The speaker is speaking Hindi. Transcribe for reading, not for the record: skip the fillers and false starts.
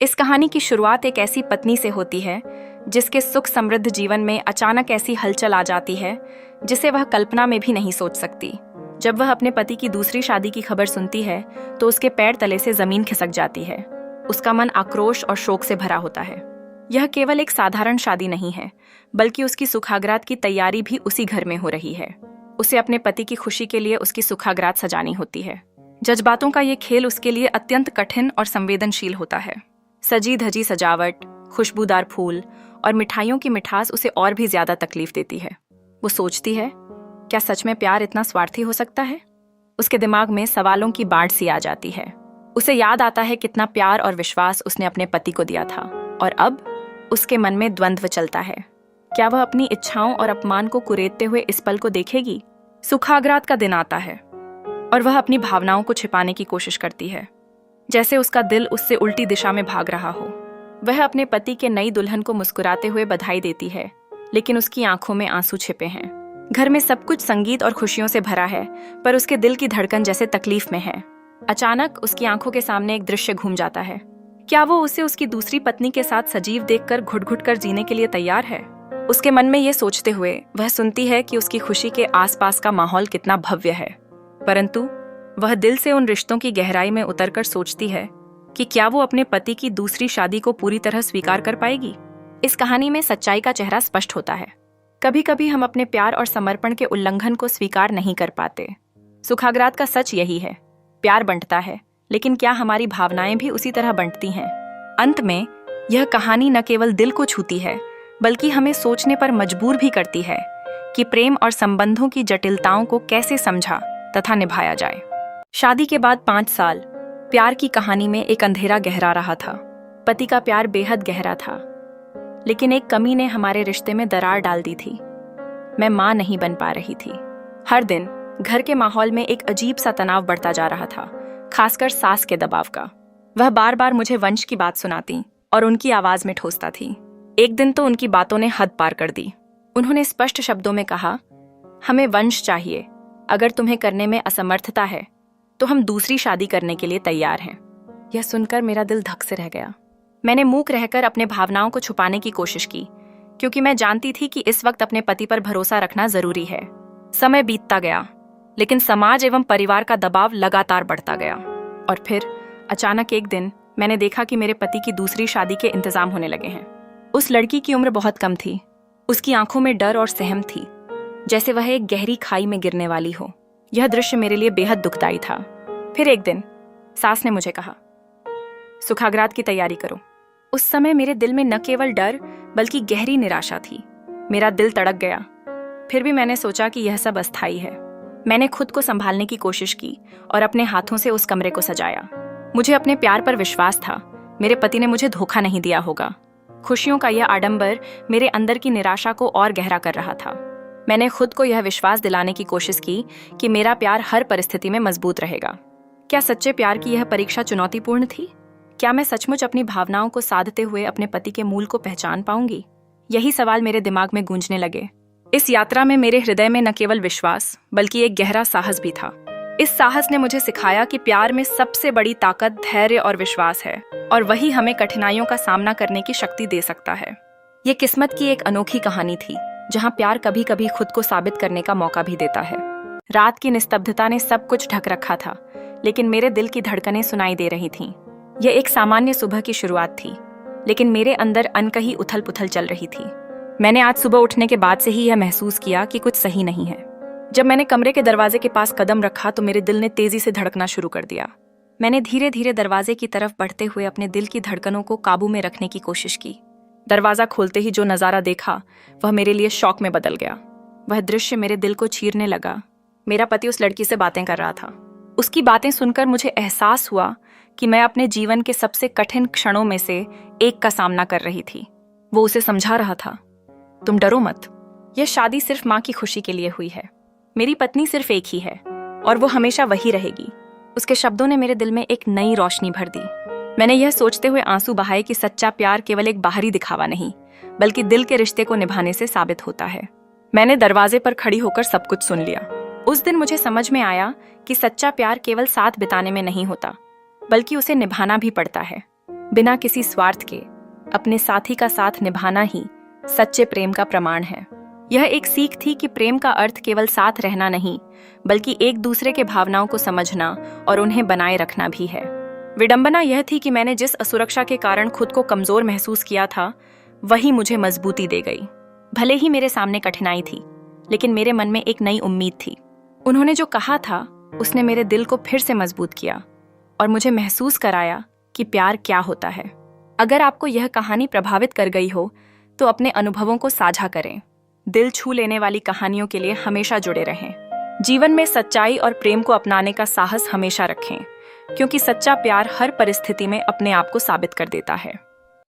इस कहानी की शुरुआत एक ऐसी पत्नी से होती है जिसके सुख समृद्ध जीवन में अचानक ऐसी हलचल आ जाती है जिसे वह कल्पना में भी नहीं सोच सकती। जब वह अपने पति की दूसरी शादी की खबर सुनती है तो उसके पैर तले से जमीन खिसक जाती है। उसका मन आक्रोश और शोक से भरा होता है। यह केवल एक साधारण शादी नहीं है, बल्कि उसकी सुखागरात की तैयारी भी उसी घर में हो रही है। उसे अपने पति की खुशी के लिए उसकी सुखागरात सजानी होती है। जज्बातों का ये खेल उसके लिए अत्यंत कठिन और संवेदनशील होता है। सजी धजी सजावट, खुशबूदार फूल और मिठाइयों की मिठास उसे और भी ज्यादा तकलीफ देती है। वो सोचती है, क्या सच में प्यार इतना स्वार्थी हो सकता है? उसके दिमाग में सवालों की बाढ़ सी आ जाती है। उसे याद आता है कितना प्यार और विश्वास उसने अपने पति को दिया था, और अब उसके मन में द्वंद्व चलता है। क्या वह अपनी इच्छाओं और अपमान को कुरेदते हुए इस पल को देखेगी? सुखागरात का दिन आता है और वह अपनी भावनाओं को छिपाने की कोशिश करती है, जैसे उसका दिल उससे उल्टी दिशा में भाग रहा हो। वह अपने पति के नई दुल्हन को मुस्कुराते हुए बधाई देती है, लेकिन उसकी आंखों में आंसू छिपे हैं। घर में सब कुछ संगीत और खुशियों से भरा है, पर उसके दिल की धड़कन जैसे तकलीफ में है। अचानक उसकी आंखों के सामने एक दृश्य घूम जाता है। क्या वो उसे उसकी दूसरी पत्नी के साथ सजीव देखकर घुट-घुट कर जीने के लिए तैयार है? उसके मन में ये सोचते हुए वह सुनती है कि उसकी खुशी के आसपास का माहौल कितना भव्य है, परंतु वह दिल से उन रिश्तों की गहराई में उतरकर सोचती है कि क्या वो अपने पति की दूसरी शादी को पूरी तरह स्वीकार कर पाएगी। इस कहानी में सच्चाई का चेहरा स्पष्ट होता है। कभी कभी हम अपने प्यार और समर्पण के उल्लंघन को स्वीकार नहीं कर पाते। सुखागरात का सच यही है, प्यार बंटता है, लेकिन क्या हमारी भावनाएं भी उसी तरह बंटती हैं? अंत में यह कहानी न केवल दिल को छूती है, बल्कि हमें सोचने पर मजबूर भी करती है कि प्रेम और संबंधों की जटिलताओं को कैसे समझा तथा निभाया जाए। शादी के बाद 5 साल प्यार की कहानी में एक अंधेरा गहरा रहा था। पति का प्यार बेहद गहरा था, लेकिन एक कमी ने हमारे रिश्ते में दरार डाल दी थी। मैं मां नहीं बन पा रही थी। हर दिन घर के माहौल में एक अजीब सा तनाव बढ़ता जा रहा था, खासकर सास के दबाव का। वह बार बार मुझे वंश की बात सुनाती और उनकी आवाज में ठोसता थी। एक दिन तो उनकी बातों ने हद पार कर दी। उन्होंने स्पष्ट शब्दों में कहा, हमें वंश चाहिए। अगर तुम्हें करने में असमर्थता है तो हम दूसरी शादी करने के लिए तैयार हैं। यह सुनकर मेरा दिल धक से रह गया। मैंने मूक रहकर अपने भावनाओं को छुपाने की कोशिश की, क्योंकि मैं जानती थी कि इस वक्त अपने पति पर भरोसा रखना जरूरी है। समय बीतता गया, लेकिन समाज एवं परिवार का दबाव लगातार बढ़ता गया। और फिर अचानक एक दिन मैंने देखा कि मेरे पति की दूसरी शादी के इंतजाम होने लगे हैं। उस लड़की की उम्र बहुत कम थी। उसकी आंखों में डर और सहम थी, जैसे वह एक गहरी खाई में गिरने वाली हो। यह दृश्य मेरे लिए बेहद दुखदायी था। फिर एक दिन सास ने मुझे कहा, सुखागरात की तैयारी करो। उस समय मेरे दिल में न केवल डर बल्कि गहरी निराशा थी। मेरा दिल तड़क गया। फिर भी मैंने सोचा कि यह सब अस्थायी है। मैंने खुद को संभालने की कोशिश की और अपने हाथों से उस कमरे को सजाया। मुझे अपने प्यार पर विश्वास था। मेरे पति ने मुझे धोखा नहीं दिया होगा। खुशियों का यह आडंबर मेरे अंदर की निराशा को और गहरा कर रहा था। मैंने खुद को यह विश्वास दिलाने की कोशिश की कि मेरा प्यार हर परिस्थिति में मजबूत रहेगा। क्या सच्चे प्यार की यह परीक्षा चुनौतीपूर्ण थी? क्या मैं सचमुच अपनी भावनाओं को साधते हुए अपने पति के मूल को पहचान पाऊंगी? यही सवाल मेरे दिमाग में गूंजने लगे। इस यात्रा में मेरे हृदय में न केवल विश्वास बल्कि एक गहरा साहस भी था। इस साहस ने मुझे सिखाया कि प्यार में सबसे बड़ी ताकत धैर्य और विश्वास है, और वही हमें कठिनाइयों का सामना करने की शक्ति दे सकता है। ये किस्मत की एक अनोखी कहानी थी, जहाँ प्यार कभी कभी खुद को साबित करने का मौका भी देता है। रात की निस्तब्धता ने सब कुछ ढक रखा था, लेकिन मेरे दिल की धड़कनें सुनाई दे रही थीं। यह एक सामान्य सुबह की शुरुआत थी, लेकिन मेरे अंदर अनकही उथल पुथल चल रही थी। मैंने आज सुबह उठने के बाद से ही यह महसूस किया कि कुछ सही नहीं है। जब मैंने कमरे के दरवाजे के पास कदम रखा तो मेरे दिल ने तेजी से धड़कना शुरू कर दिया। मैंने धीरे धीरे दरवाजे की तरफ बढ़ते हुए अपने दिल की धड़कनों को काबू में रखने की कोशिश की। दरवाजा खोलते ही जो नजारा देखा वह मेरे लिए शौक में बदल गया। वह दृश्य मेरे दिल को चीरने लगा। मेरा पति उस लड़की से बातें कर रहा था। उसकी बातें सुनकर मुझे एहसास हुआ कि मैं अपने जीवन के सबसे कठिन क्षणों में से एक का सामना कर रही थी। वो उसे समझा रहा था, तुम डरो मत, यह शादी सिर्फ माँ की खुशी के लिए हुई है। मेरी पत्नी सिर्फ एक ही है और वो हमेशा वही रहेगी। उसके शब्दों ने मेरे दिल में एक नई रोशनी भर दी। मैंने यह सोचते हुए आंसू बहाए कि सच्चा प्यार केवल एक बाहरी दिखावा नहीं, बल्कि दिल के रिश्ते को निभाने से साबित होता है। मैंने दरवाजे पर खड़ी होकर सब कुछ सुन लिया। उस दिन मुझे समझ में आया कि सच्चा प्यार केवल साथ बिताने में नहीं होता, बल्कि उसे निभाना भी पड़ता है। बिना किसी स्वार्थ के अपने साथी का साथ निभाना ही सच्चे प्रेम का प्रमाण है। यह एक सीख थी कि प्रेम का अर्थ केवल साथ रहना नहीं, बल्कि एक दूसरे के भावनाओं को समझना और उन्हें बनाए रखना भी है। विडंबना यह थी कि मैंने जिस असुरक्षा के कारण खुद को कमजोर महसूस किया था, वही मुझे मजबूती दे गई। भले ही मेरे सामने कठिनाई थी, लेकिन मेरे मन में एक नई उम्मीद थी। उन्होंने जो कहा था, उसने मेरे दिल को फिर से मजबूत किया और मुझे महसूस कराया कि प्यार क्या होता है। अगर आपको यह कहानी प्रभावित कर गई हो, तो अपने अनुभवों को साझा करें। दिल छू लेने वाली कहानियों के लिए हमेशा जुड़े रहें। जीवन में सच्चाई और प्रेम को अपनाने का साहस हमेशा रखें, क्योंकि सच्चा प्यार हर परिस्थिति में अपने आप को साबित कर देता है।